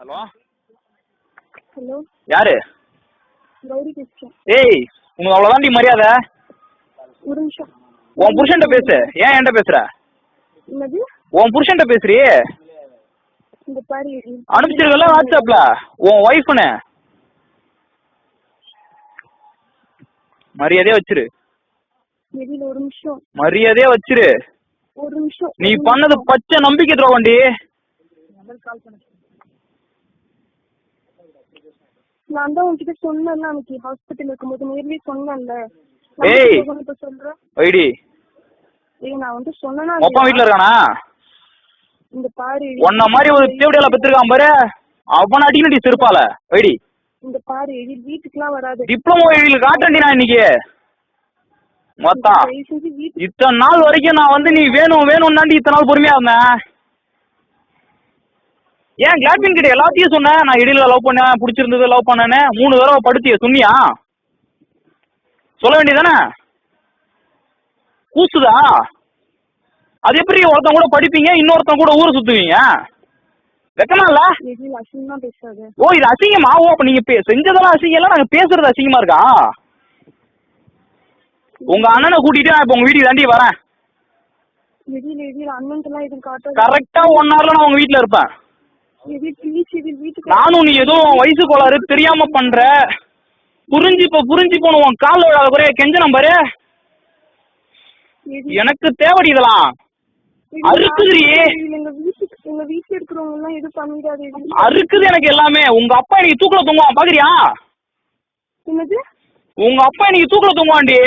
Hello hello யாரு? கௌரி பேசுறேன். ஏய் உனக்கு அவ்வளவுதான்டி மரியாதை. ஒரு நிமிஷம். உன் புருஷன்ட்ட பேசு. ஏன் என்கிட்ட பேசுற? என்னது? உன் புருஷன்ட்ட பேசுறீ? இந்த பாரு அனுப்பிச்சிருக்கல வாட்ஸ்அப்ல உன் ஒய்ஃப்னு. மரியாதையே வச்சிரு. வெளியில ஒரு நிமிஷம். மரியாதையே வச்சிரு. ஒரு நிமிஷம். நீ பண்ணது பச்சை நம்பிக்கை துரோகம்டி. நான் தான் உன்கிட்ட சொன்னேன்ல அன்னைக்கு ஹாஸ்பிட்டல் இருக்கும்போது நேர்லயே சொன்னேன்ல. ஏய் இப்ப சொல்றேன். ஐடி ஏய் நான் வந்து சொன்னேனா? அப்பா வீட்ல இருக்கானா? இந்த பாரு உன்ன மாதிரி ஒரு தேவடியால பெற்றிருக்கான் பாரு, அவன அடிக்கடி செருப்பால. ஐடி இந்த பாரு வீட்டுக்குலாம் வராது. டிப்ளமோ ஐடியில காட்டண்டி நான் இன்னைக்கு மொத்தம் இத்தனை நாள் வரைக்கும் நான் வந்து நீ வேணும் வேணும் தாண்டி இத்தனை நாள் பொறுமையா இருந்தேன். ஏன் கிளாட்பின் கிட்ட எல்லாத்தையும் சொன்னேன். நான் இடையில லவ் பண்ணேன், பிடிச்சிருந்தது லவ் பண்ணேன்னு 3 தடவை படுத்திய சொன்னியா? சொல்ல வேண்டியதானே? கூசுதா? அது எப்படி ஒருத்தன் கூட படிப்பீங்க, இன்னொருத்தன் கூட ஊரை சுத்துவீங்க? வெக்கமா இல்ல? ஓ இது அசிங்கமா? ஓ அப்ப நீங்க செஞ்சதெல்லாம் அசிங்கம் இல்ல, நாங்க பேசுறது அசிங்கமா இருக்கா? உங்க அண்ணனை கூட்டிட்டு நான் இப்ப உங்க வீட்டுக்கு தாண்டி வரேன். கரெக்டா 1 ஹவர்ல நான் உங்க வீட்டுல இருப்பேன். நானும் நீ ஏதோ வயசு கோளாறு தெரியாம பண்ற, புரிஞ்சு போன உன் கால விழாத குறைய கெஞ்ச நம்பரு. எனக்கு தேவடி இதெல்லாம் அறுக்குதுரி. அறுக்குது எனக்கு எல்லாமே. உங்க அப்பா இன்னைக்கு தூக்குல தூங்குவான் பாக்குறியா? உங்க அப்பா இன்னைக்கு தூக்குல தூங்குவான்டி.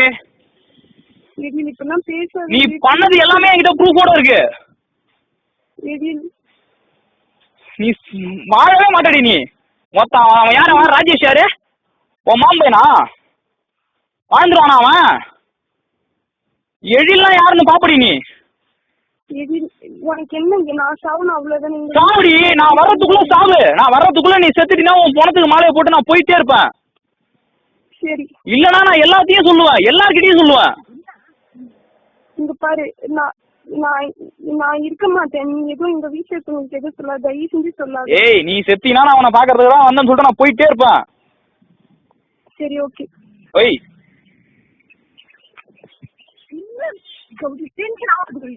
நீ பண்ணது எல்லாமே என்கிட்ட ப்ரூஃபோட இருக்கு. நீ வாழவே மாட்டடி நீ. மொத்தம் அவன் யாரு? அவன் ராஜேஷ் யாரு? உன் மாம்பையனா? வாழ்ந்துருவானா அவன்? எழில்லாம் யாருன்னு பாப்படி நீ. சாவுடி. நான் வர்றதுக்குள்ள சாவு. நான் வர்றதுக்குள்ள நீ செத்துட்டினா உன் பணத்துக்கு மாலையை போட்டு நான் போயிட்டே இருப்பேன். இல்லனா நான் எல்லாத்தையும் சொல்லுவேன், எல்லார்கிட்டயும் சொல்லுவேன். இங்க பாரு நான் இருக்க மாட்டேன். நீ எதுவும் இந்த வீட்டுல இருக்கவங்களுக்கு எதுவும் சொல்லாத, தயவு செஞ்சு சொல்லாத. ஏய் நீ செத்தினா நான் அவனை பாக்குறதுக்கு தான் வந்தேன்னு சொல்லிட்டு நான் போயிட்டே இருப்பேன். சரி ஓகே. ஒய் டென்ஷன் ஆகுது.